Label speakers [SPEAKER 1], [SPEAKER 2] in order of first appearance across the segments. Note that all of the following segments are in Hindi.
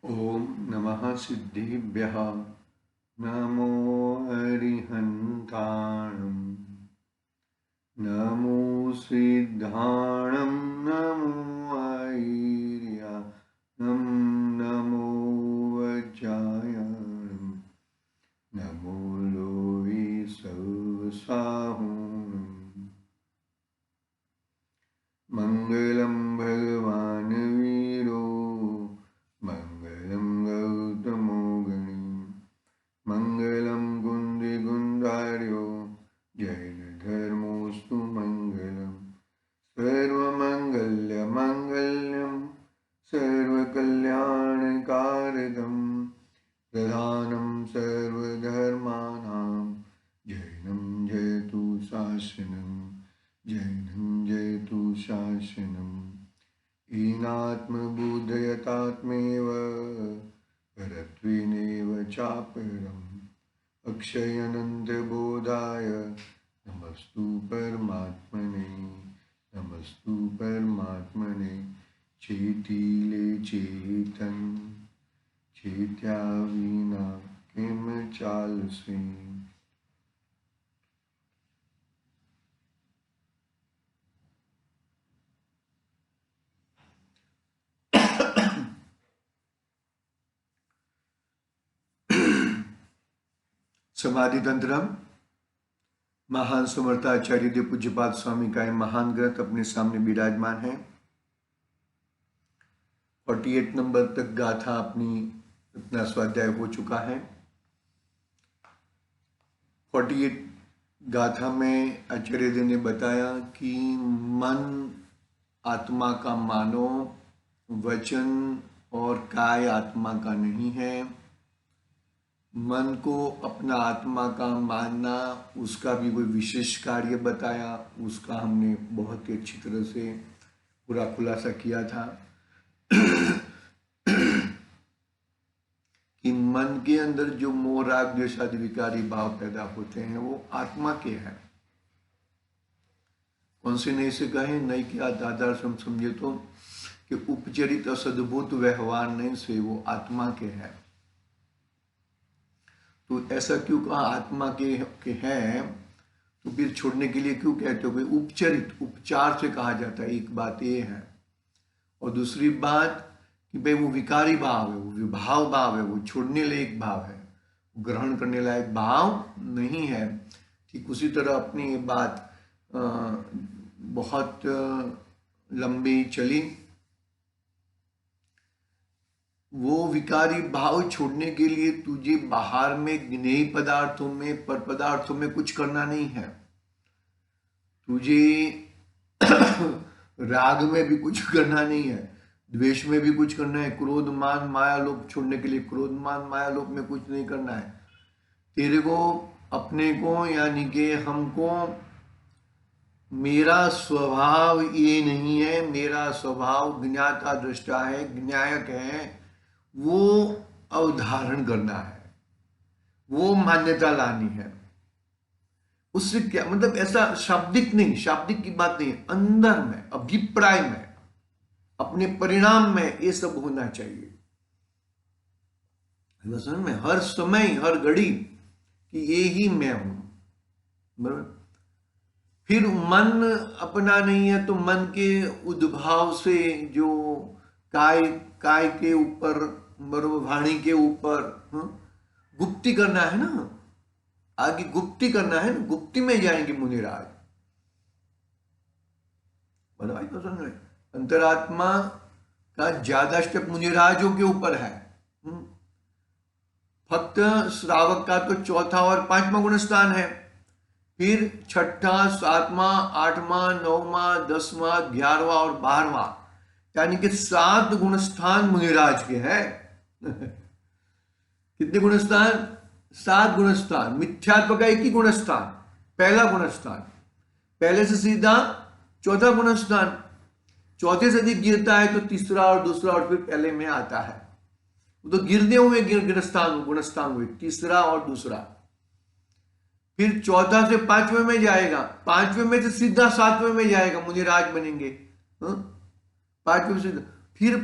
[SPEAKER 1] ॐ नमः सिद्धिभ्यः नमो अरिहन्ताणं नमो सिद्धाणं नमो ऐर्याणं नमो वज्रायणं नमो लोये सर्वसाहुणं मङ्गलं भगवान् वीरो मङ्गलं गौतमो गणी मङ्गलं कुन्दिकुन्दार्यो जैनधर्मोऽस्तु मङ्गलं सर्वमङ्गल्यमाङ्गल्यं सर्वकल्याणकारकं प्रधानं सर्वधर्माणां जैनं जयतु शासनं जैनं जयतु शासनम् हीनात्मबोधयतात्मेव परत्वेनेव चापरम् अक्षयनन्तबोधाय नमस्तु परमात्मने नमस्तु परमात्मने चेतीले चेतन चेत्या विना किम चालसे। समाधि तंत्र महान समर्थाचार्य देव पूज्यपाद स्वामी का महान ग्रंथ अपने सामने विराजमान है। 48 नंबर तक गाथा अपना स्वाध्याय हो चुका है। 48 गाथा में आचार्य देव ने बताया कि मन आत्मा का मानो, वचन और काय आत्मा का नहीं है। मन को अपना आत्मा का मानना, उसका भी कोई विशेष कार्य बताया, उसका हमने बहुत ही अच्छी तरह से पूरा खुलासा किया था कि मन के अंदर जो मोह राग द्वेष आदि विकारी भाव पैदा होते हैं वो आत्मा के हैं। कौन से नहीं से कहे नहीं कि आधार से हम समझे तो कि उपचरित असद्भुत व्यवहार नहीं से वो आत्मा के हैं। तो ऐसा क्यों कहा आत्मा के हैं, तो फिर छोड़ने के लिए क्यों कहते हो भाई उपचरित, उपचार से कहा जाता है। एक बात ये है, और दूसरी बात कि भाई वो विकारी भाव है, वो विभाव भाव है, वो छोड़ने लायक भाव है, ग्रहण करने लायक भाव नहीं है। ठीक उसी तरह अपनी ये बात बहुत लंबी चली। वो विकारी भाव छोड़ने के लिए तुझे बाहर में ज्ञेय पदार्थों में, पर पदार्थों में कुछ करना नहीं है। तुझे राग में भी कुछ करना नहीं है, द्वेष में भी कुछ करना है, क्रोध मान माया लोभ छोड़ने के लिए क्रोध मान माया लोभ में कुछ नहीं करना है। तेरे को अपने को यानी कि हमको मेरा स्वभाव ये नहीं है, मेरा स्वभाव ज्ञाता दृष्टा है, ज्ञायक है, वो अवधारण करना है, वो मान्यता लानी है। उससे क्या मतलब, ऐसा शाब्दिक नहीं, शाब्दिक की बात नहीं, अंदर में, अभिप्राय में, अपने परिणाम में ये सब होना चाहिए। में हर समय हर घड़ी कि ये ही मैं हूं। बराबर। फिर मन अपना नहीं है तो मन के उद्भाव से जो काय के ऊपर, वाणी के ऊपर गुप्ती करना है ना, आगे गुप्ती करना है ना, गुप्ती में जाएंगे मुनिराज। बराबर। अंतरात्मा का ज्यादा स्टेप मुनिराजों के ऊपर है। भक्त श्रावक का तो चौथा और पांचवा गुणस्थान है, फिर छठा, सातवां, आठवां, नौवां, 10वां, 11वां और 12वां, यानी कि 7 गुणस्थान मुनिराज के हैं। कितने गुणस्थान? 7 गुणस्थान। मिथ्यात्व का एक ही गुणस्थान, पहला गुणस्थान, पहले से सीधा चौथा गुणस्थान, चौथे से अधिक गिरता है तो तीसरा और दूसरा और फिर पहले में आता है। तो गिरते हुए गुणस्थान हुए, तीसरा और दूसरा, फिर चौथा से 5वें में जाएगा, 5वें में से सीधा 7वें में जाएगा, मुनिराज बनेंगे। 5वें से फिर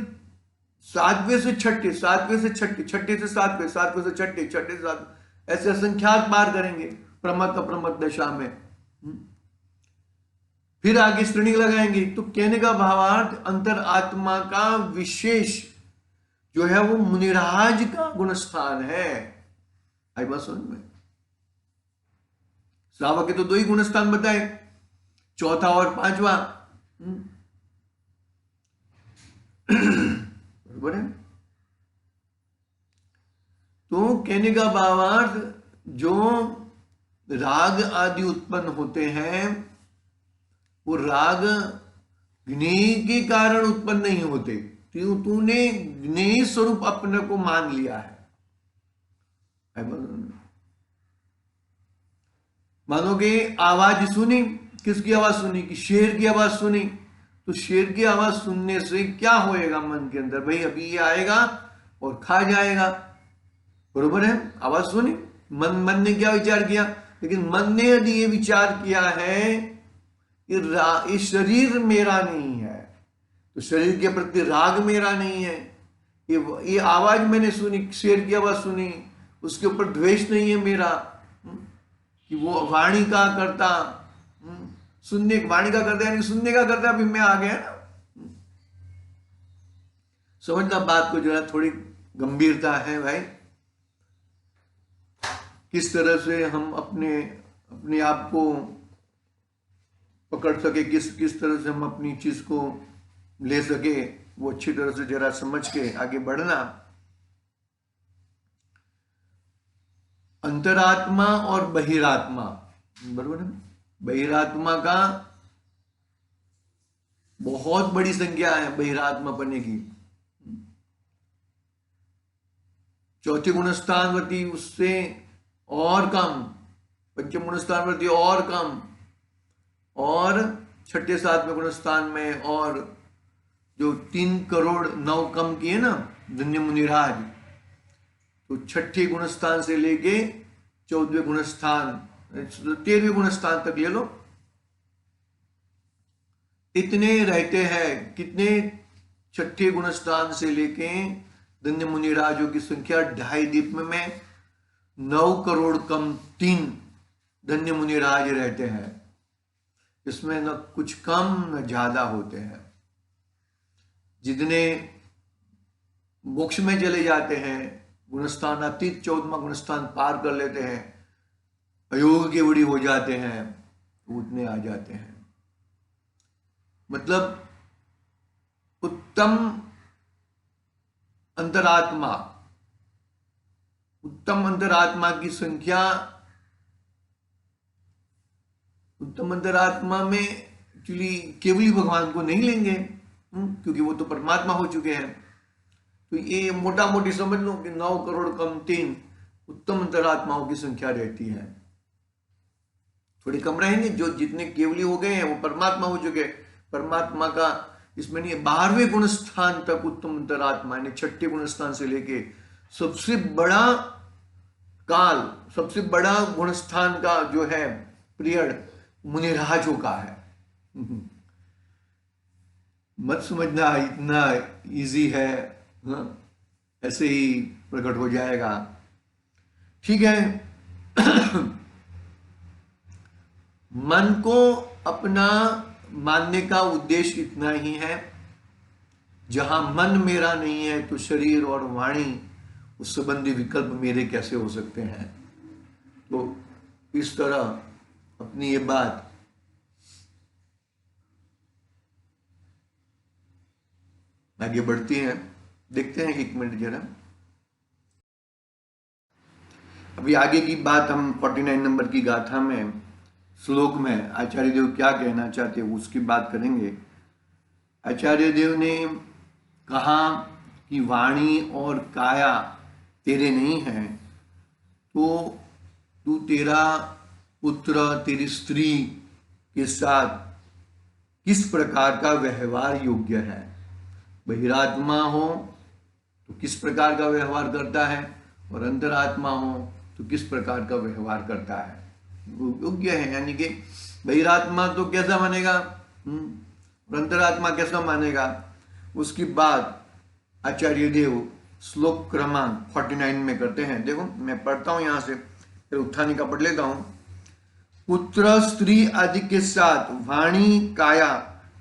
[SPEAKER 1] सातवें से छठे, सातवें से छठे, छठे से सातवें, सातवें से छठे, छठे से सातवें, ऐसे असंख्यात बार करेंगे प्रमत्त अप्रमत्त दशा में। फिर आगे श्रेणी लगाएंगे। तो कहने का भावार्थ अंतर आत्मा का विशेष जो है वो मुनिराज का गुणस्थान है। आई बात समझ में? श्रावक के तो दो ही गुणस्थान बताए, चौथा और पांचवा बराबर है। तो कहने का भावार्थ जो राग आदि उत्पन्न होते हैं वो राग ज्ञेय के कारण उत्पन्न नहीं होते। तूने ज्ञेय स्वरूप अपने को मान लिया है। मानोगे आवाज सुनी, किसकी आवाज सुनी? कि शेर की आवाज सुनी। तो शेर की आवाज सुनने से क्या होएगा मन के अंदर? भाई अभी ये आएगा और खा जाएगा, बरोबर है। आवाज सुनी, मन ने क्या विचार किया? लेकिन मन ने यदि ये विचार किया है कि शरीर मेरा नहीं है, तो शरीर के प्रति राग मेरा नहीं है। ये आवाज मैंने सुनी, शेर की आवाज सुनी, उसके ऊपर द्वेष नहीं है मेरा कि वो वाणी का करता, सुनने वाणी का करता यानी सुनने का करता, अभी मैं आ गया ना। समझना बात को, जरा थोड़ी गंभीरता है भाई। किस तरह से हम अपने आप को पकड़ सके, किस तरह से हम अपनी चीज को ले सके, वो अच्छी तरह से जरा समझ के आगे बढ़ना। अंतरात्मा और बहिरात्मा, बरोबर है। बहिरात्मा का बहुत बड़ी संख्या है, बहिरात्मा बनने की। चौथे गुणस्थानवती उससे और कम, पंचम गुणस्थानवती और कम, और छठे सातवें गुणस्थान में और जो 3 करोड़ 9 कम की है ना धन्य मुनिराज, तो छठे गुणस्थान से लेके 14वें गुणस्थान 13वें गुणस्थान तक ले लो, इतने रहते हैं। कितने? छठे गुणस्थान से लेके धन्य मुनिराजों की संख्या 2.5 दीप में 9 करोड़ कम 3 धन्य मुनिराज रहते हैं। इसमें न कुछ कम न ज्यादा होते हैं। जितने मोक्ष में चले जाते हैं, गुणस्थान अतीत 14वां गुणस्थान पार कर लेते हैं, अयोग के बड़ी हो जाते हैं, उतने आ जाते हैं। मतलब उत्तम अंतरात्मा, उत्तम अंतरात्मा की संख्या, उत्तम अंतरात्मा में एक्चुअली केवली भगवान को नहीं लेंगे, क्योंकि वो तो परमात्मा हो चुके हैं। तो ये मोटा मोटी समझ लो कि 9 करोड़ कम 3 उत्तम अंतरात्माओं की संख्या रहती है। थोड़ी कम रहेंगे, जो जितने केवली हो गए हैं वो परमात्मा हो चुके। परमात्मा का इसमें नहीं है। 12वें गुण स्थान तक उत्तम अंतरात्मा, यानी छठे गुण स्थान से लेके सबसे बड़ा काल, सबसे बड़ा गुण स्थान का जो है पीरियड मुनिराजों का है। मत समझना इतना इजी है, ऐसे ही प्रकट हो जाएगा। ठीक है। मन को अपना मानने का उद्देश्य इतना ही है, जहां मन मेरा नहीं है तो शरीर और वाणी उस संबंधी विकल्प मेरे कैसे हो सकते हैं। तो इस तरह अपनी ये बात आगे बढ़ती है। देखते हैं 1 मिनट जरा। अभी आगे की बात हम 49 नंबर की गाथा में, श्लोक में आचार्य देव क्या कहना चाहते हैं उसकी बात करेंगे। आचार्य देव ने कहा कि वाणी और काया तेरे नहीं है, तो तू तेरा पुत्र, तेरी स्त्री के साथ किस प्रकार का व्यवहार योग्य है। बहिरात्मा हो तो किस प्रकार का व्यवहार करता है, और अंतरात्मा हो तो किस प्रकार का व्यवहार करता है, योग्य है। यानी कि बहिरात्मा तो कैसा मानेगा और अंतरात्मा कैसा मानेगा, उसकी बात आचार्य देव श्लोक क्रमांक 49 में करते हैं। देखो मैं पढ़ता हूं यहां से, फिर उत्थानी का पढ़ लेता हूं। पुत्र स्त्री आदि के साथ वाणी काया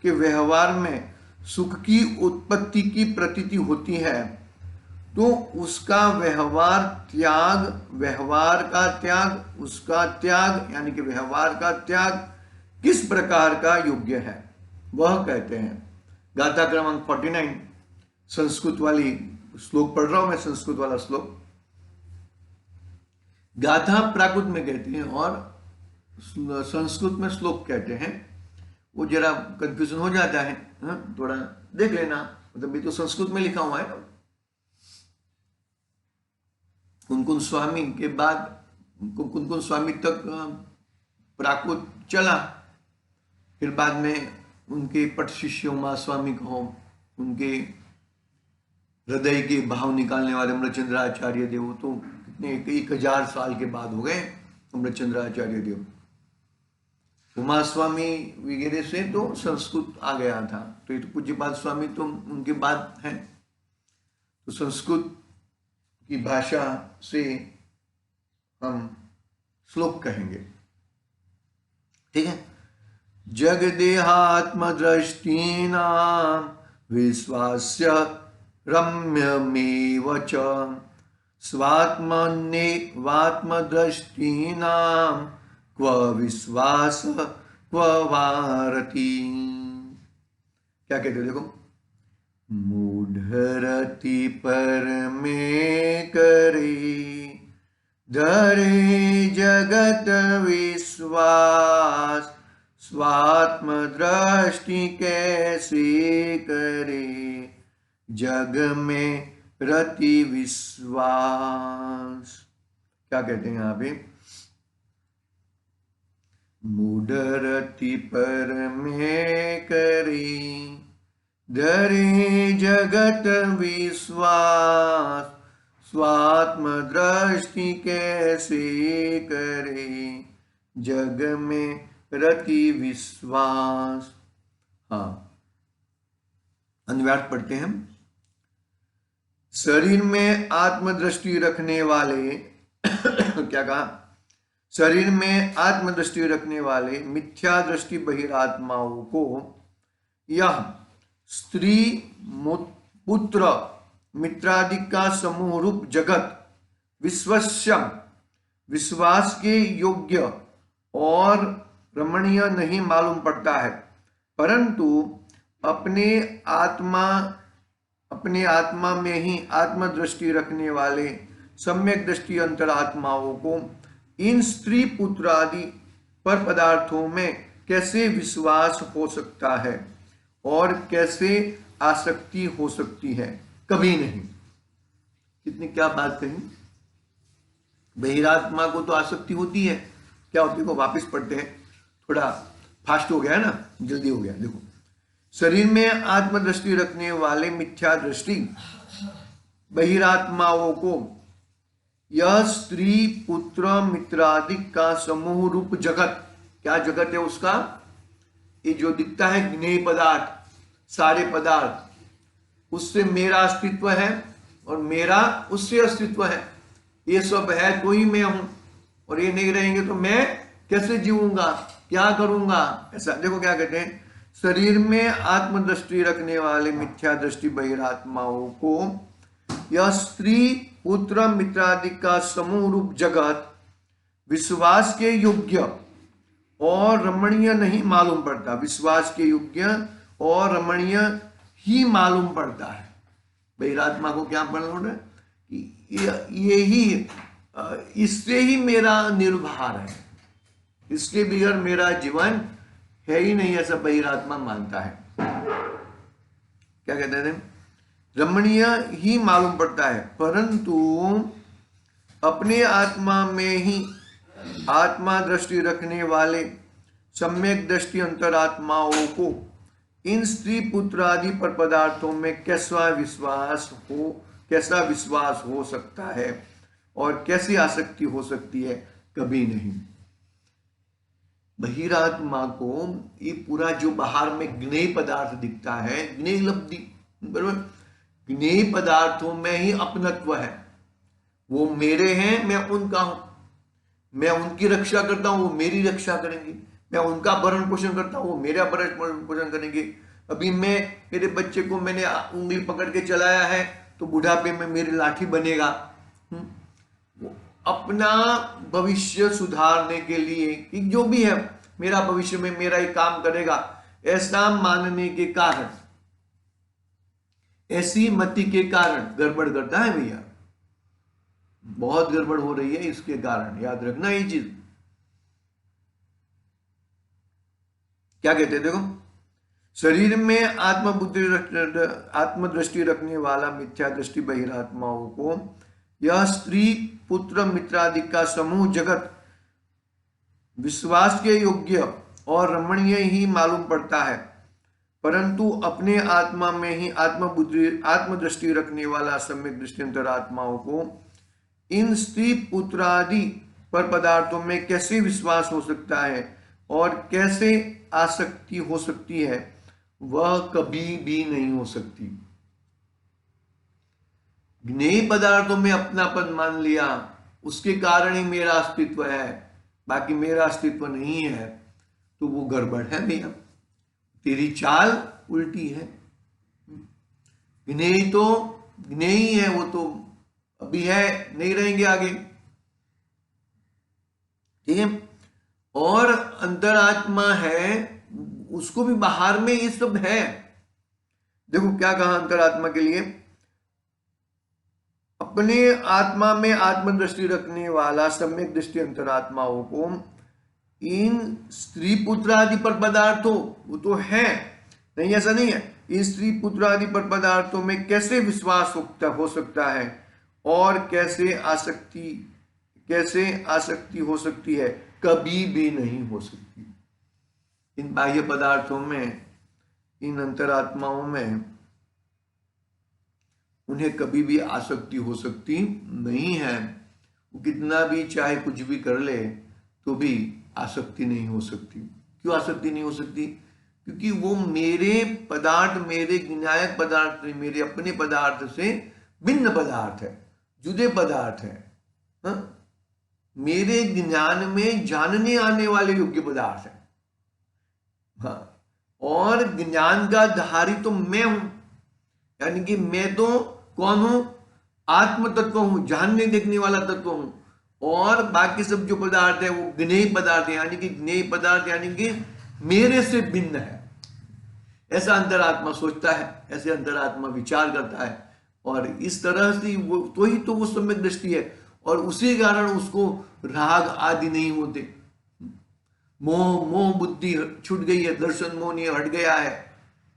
[SPEAKER 1] के व्यवहार में सुख की उत्पत्ति की प्रतीति होती है, तो उसका व्यवहार का त्याग, उसका त्याग यानी कि व्यवहार का त्याग किस प्रकार का योग्य है, वह कहते हैं। गाथा क्रमांक 49 संस्कृत वाली श्लोक पढ़ रहा हूं मैं, संस्कृत वाला श्लोक। गाथा प्राकृत में कहते हैं और संस्कृत में श्लोक कहते हैं। वो जरा कंफ्यूजन हो जाता है, थोड़ा देख लेना, मतलब ये तो संस्कृत में लिखा हुआ है ना। कुनकुन स्वामी के बाद कुनकुन स्वामी तक प्राकृत चला, फिर बाद में उनके पट शिष्य उमा स्वामी कहो, उनके हृदय के भाव निकालने वाले अमृतचंद्राचार्य देव, तो कितने 1000 साल के बाद हो गए अमृतचंद्राचार्य देव। उमा स्वामी वगैरह से तो संस्कृत आ गया था, तो ये तो पूज्यपाद स्वामी तो उनके बाद हैं। तो संस्कृत की भाषा से हम श्लोक कहेंगे, ठीक है। जगदेहात्म दृष्टीनां विश्वास्य रम्यमेव च स्वात्मन्येवात्म दृष्टीनां क्व विश्वास क्व वारति। क्या कहते देखो, मूढ़रति पर में करे धरे जगत विश्वास, स्वात्म दृष्टि कैसे करे जग में रति विश्वास। क्या कहते हैं यहाँ पे, मूढ़रति पर में करे धरे जगत विश्वास, स्वात्म दृष्टि कैसे करे जग में रति विश्वास। हाँ, अनुवाद पढ़ते हैं। शरीर में आत्मदृष्टि रखने वाले क्या कहा, शरीर में आत्मदृष्टि रखने वाले मिथ्या दृष्टि बहिरात्माओं को यह स्त्री पुत्र मित्रादि का समूह रूप जगत विश्वस्यम विश्वास के योग्य और रमणीय नहीं मालूम पड़ता है, परंतु अपने आत्मा में ही आत्मदृष्टि रखने वाले सम्यक दृष्टि अंतरात्माओं को इन स्त्री पुत्र आदि पर पदार्थों में कैसे विश्वास हो सकता है और कैसे आसक्ति हो सकती है, कभी नहीं। कितनी क्या बात कही, बहिरात्मा को तो आसक्ति होती है, क्या होती है, को वापस पढ़ते हैं, थोड़ा फास्ट हो गया है ना, जल्दी हो गया। देखो, शरीर में आत्मदृष्टि रखने वाले मिथ्या दृष्टि बहिरात्माओं को यह स्त्री पुत्र मित्रादि का समूह रूप जगत, क्या जगत है उसका, ये जो दिखता है ज्ञेय पदार्थ, सारे पदार्थ, उससे मेरा अस्तित्व है और मेरा उससे अस्तित्व है, ये सब है तो ही मैं हूं, और ये नहीं रहेंगे तो मैं कैसे जीऊंगा, क्या करूंगा, ऐसा। देखो क्या कहते हैं, शरीर में आत्मदृष्टि रखने वाले मिथ्या दृष्टि बहिरात्माओं को यह स्त्री पुत्र मित्रादि का समूह रूप जगत विश्वास के योग्य और रमणीय नहीं मालूम पड़ता, विश्वास के योग्य और रमणीय ही मालूम पड़ता है। बहिरात्मा को क्या मालूम है कि ये ही, इससे ही मेरा निर्भर है, इसके बगैर मेरा जीवन है ही नहीं, ऐसा बहिरात्मा मानता है। क्या कहते हैं, रमणीय ही मालूम पड़ता है, परंतु अपने आत्मा में ही आत्मा दृष्टि रखने वाले सम्यक दृष्टि अंतरात्माओं को इन स्त्री पुत्र आदि पर पदार्थों में कैसा विश्वास हो सकता है और कैसी आसक्ति हो सकती है, कभी नहीं। बहिरात्मा को ये पूरा जो बाहर में ज्ञेय पदार्थ दिखता है, ज्ञेय लब्धि, बराबर, ज्ञेय पदार्थों में ही अपनत्व है। वो मेरे हैं, मैं उनका हूं। मैं उनकी रक्षा करता हूं, वो मेरी रक्षा करेंगे। मैं उनका भरण पोषण करता हूं, वो मेरा भरण पोषण करेंगे। अभी मैं मेरे बच्चे को मैंने उंगली पकड़ के चलाया है तो बुढ़ापे में मेरी लाठी बनेगा। वो अपना भविष्य सुधारने के लिए कि जो भी है मेरा भविष्य में मेरा ही काम करेगा, ऐसा मानने के कारण, ऐसी मति के कारण गड़बड़ करता है भैया। बहुत गड़बड़ हो रही है इसके कारण, याद रखना ये चीज। क्या कहते हैं देखो, शरीर में आत्मदृष्टि रखने वाला मिथ्या दृष्टि बहिरात्माओं को यह स्त्री पुत्र मित्रादि का समूह जगत विश्वास के योग्य और रमणीय ही मालूम पड़ता है, परंतु अपने आत्मा में ही आत्मदृष्टि रखने वाला सम्यक दृष्टि अंतरात्माओं को इन स्त्री पुत्र आदि पर पदार्थों में कैसे विश्वास हो सकता है और कैसे आसक्ति हो सकती है, वह कभी भी नहीं हो सकती। ज्ञेय पदार्थों में अपनापन मान लिया, उसके कारण ही मेरा अस्तित्व है, बाकी मेरा अस्तित्व नहीं है, तो वो गड़बड़ है भैया। तेरी चाल उल्टी है। ज्ञेय तो ज्ञेय है, वो तो अभी है, नहीं रहेंगे आगे। ठीक है। और अंतरात्मा है, उसको भी बाहर में ये सब है। देखो क्या कहा अंतरात्मा के लिए, अपने आत्मा में आत्मदृष्टि रखने वाला सम्यक दृष्टि अंतरात्माओं को इन स्त्री पुत्र आदि पर पदार्थों, वो तो है नहीं, ऐसा नहीं है, इन स्त्री पुत्र आदि पर पदार्थों में कैसे विश्वास हो सकता है और कैसे आसक्ति हो सकती है, कभी भी नहीं हो सकती। इन बाह्य पदार्थों में, इन अंतरात्माओं में उन्हें कभी भी आसक्ति हो सकती नहीं है। वो कितना भी चाहे कुछ भी कर ले तो भी आसक्ति नहीं हो सकती। क्यों आसक्ति नहीं हो सकती? क्योंकि वो मेरे पदार्थ, मेरे ज्ञायक पदार्थ, मेरे अपने पदार्थ से भिन्न पदार्थ है, जुदे पदार्थ है। हा? मेरे ज्ञान में जानने आने वाले योग्य पदार्थ है। हाँ, और ज्ञान का धारी तो मैं हूं, यानी कि मैं तो कौन हूं? आत्म तत्व हूं, जानने देखने वाला तत्व हूं। और बाकी सब जो पदार्थ है वो ज्ञेय पदार्थ है, यानी कि ज्ञेय पदार्थ यानी कि मेरे से भिन्न है। ऐसा अंतरात्मा सोचता है, ऐसे अंतरात्मा विचार करता है, और इस तरह से वो तो ही तो वो सम्यक दृष्टि है। और उसी कारण उसको राग आदि नहीं होते। मोह बुद्धि छूट गई है, दर्शन मोहनीय हट गया है।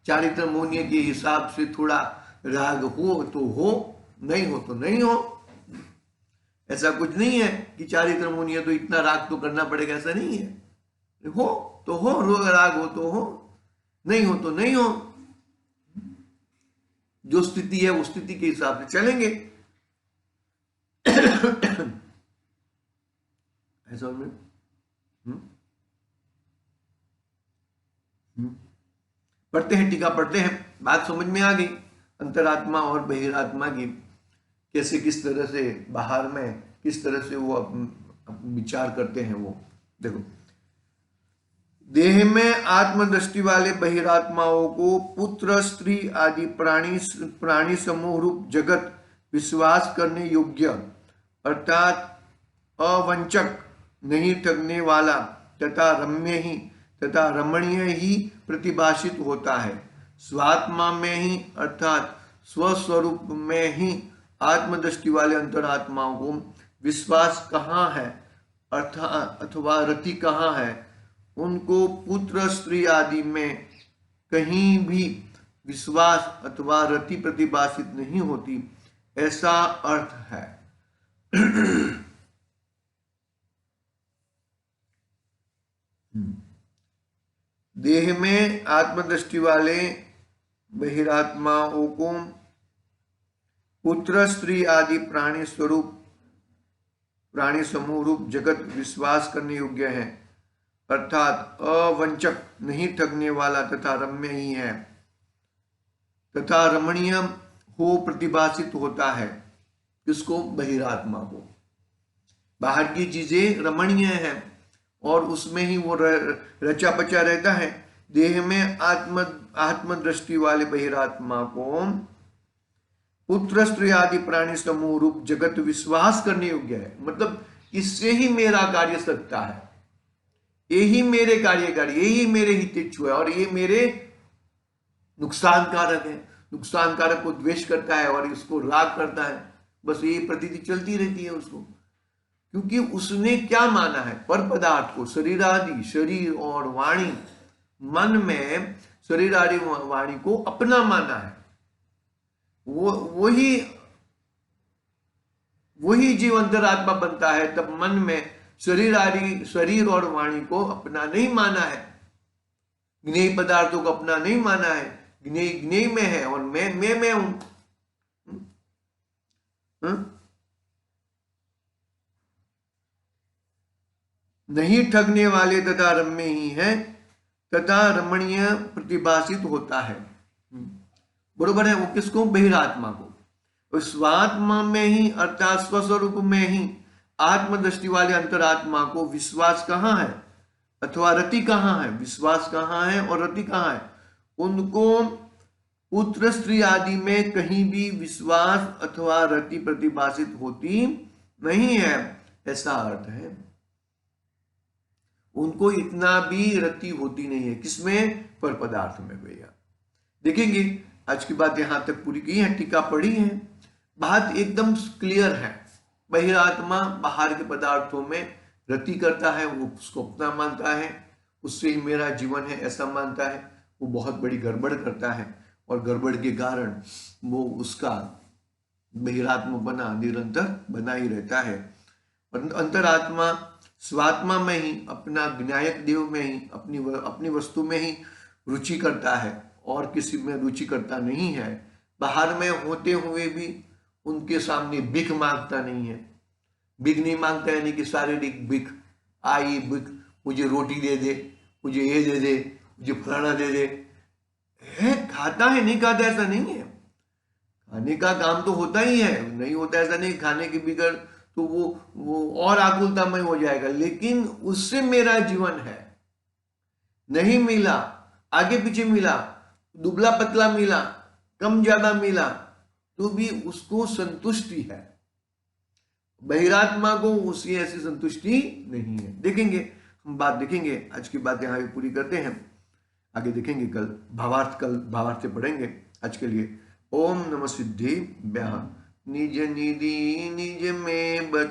[SPEAKER 1] चारित्र मोहनीय के हिसाब से थोड़ा राग हो तो हो, नहीं हो तो नहीं हो। ऐसा कुछ नहीं है कि चारित्र मोहनीय तो इतना राग तो करना पड़ेगा, ऐसा नहीं है। हो तो हो, राग हो तो हो, नहीं हो तो नहीं हो। जो स्थिति है उस स्थिति के हिसाब से चलेंगे। ऐसा पढ़ते हैं, टीका पढ़ते हैं, बात समझ में आ गई अंतरात्मा और बहिरात्मा की, कैसे किस तरह से बाहर में किस तरह से वो विचार करते हैं। वो देखो, देह में आत्मदृष्टि वाले बहिरात्माओं को पुत्र स्त्री आदि प्राणी समूह रूप जगत विश्वास करने योग्य अर्थात अवंचक, नहीं ठगने वाला तथा रम्य ही तथा रमणीय ही प्रतिभाषित होता है। स्वात्मा में ही अर्थात स्वस्वरूप में ही आत्मदृष्टि वाले अंतरात्माओं को विश्वास कहाँ है अथवा रति कहाँ है, उनको पुत्र स्त्री आदि में कहीं भी विश्वास अथवा रति प्रतिभाषित नहीं होती, ऐसा अर्थ है। देह में आत्मदृष्टि वाले बहिरात्माओं को पुत्र स्त्री आदि प्राणी समूह रूप जगत विश्वास करने योग्य है, अर्थात अवंचक, नहीं ठगने वाला तथा रम्य ही है, तथा रमणीय हो प्रतिभाषित होता है। किसको? बहिरात्मा को। बाहर की चीजें रमणीय है और उसमें ही वो रचा पचा रहता है। देह में आत्मदृष्टि वाले बहिरात्मा को पुत्र स्त्री आदि प्राणी समूह रूप जगत विश्वास करने योग्य है। मतलब इससे ही मेरा कार्य सकता है, यही मेरे कार्यकारी, यही मेरे हितेच्छु है और ये मेरे नुकसान कारक है। नुकसान कारक को द्वेष करता है और इसको राग करता है। बस ये प्रतीति चलती रहती है उसको, क्योंकि उसने क्या माना है? पर पदार्थ को, शरीर आदि, शरीर और वाणी, मन में शरीर आदि वाणी को अपना माना है। वही जीव अंतरात्मा बनता है। तब मन में शरीर और वाणी को अपना नहीं माना है, ज्ञेय पदार्थों को अपना नहीं माना है। ज्ञेय में है और मैं हूं। नहीं ठगने वाले तथा रम्य ही है तथा रमणीय प्रतिभाषित होता है। बरोबर है। वो किसको? बहिरात्मा को। स्वात्मा में ही अर्थात स्वस्वरूप में ही आत्मदृष्टि वाले अंतरात्मा को विश्वास कहाँ है अथवा रति कहाँ है? विश्वास कहाँ है और रति कहाँ है? उनको पुत्र स्त्री आदि में कहीं भी विश्वास अथवा रति प्रतिभाषित होती नहीं है, ऐसा अर्थ है। उनको इतना भी रति होती नहीं है। किसमें? पर पदार्थ में भैया। देखेंगे आज की बात यहां तक पूरी की है, टीका पढ़ी है, बात एकदम क्लियर है। बहिरात्मा बाहर के पदार्थों में रति करता है, वो उसको अपना मानता है, उससे ही मेरा जीवन है ऐसा मानता है। वो बहुत बड़ी गड़बड़ करता है और गड़बड़ के कारण वो उसका बहिरात्मा बना निरंतर बना ही रहता है। और अंतरात्मा स्वात्मा में ही, अपना ज्ञायक देव में ही, अपनी वस्तु में ही रुचि करता है और किसी में रुचि करता नहीं है। बाहर में होते हुए भी उनके सामने भिख मांगता नहीं है। भिख नहीं मांगता यानी कि शारीरिक भिख, आई भिख, मुझे रोटी दे दे, मुझे ये दे दे, मुझे फलाना दे दे। है खाता है, नहीं खाता ऐसा नहीं है। खाने का काम तो होता ही है, नहीं होता ऐसा नहीं। खाने की बिगड़ तो वो और आकुलतामय हो जाएगा, लेकिन उससे मेरा जीवन है। नहीं मिला, आगे पीछे मिला, दुबला पतला मिला, कम ज्यादा मिला, तो भी उसको संतुष्टि है। बहिरात्मा को उसकी ऐसी संतुष्टि नहीं है। देखेंगे, हम बात देखेंगे, आज की बात यहां पूरी करते हैं, आगे देखेंगे कल भावार्थ से पढ़ेंगे। आज के लिए ओम नमः सिद्धि व्याह निज निधि निज में बता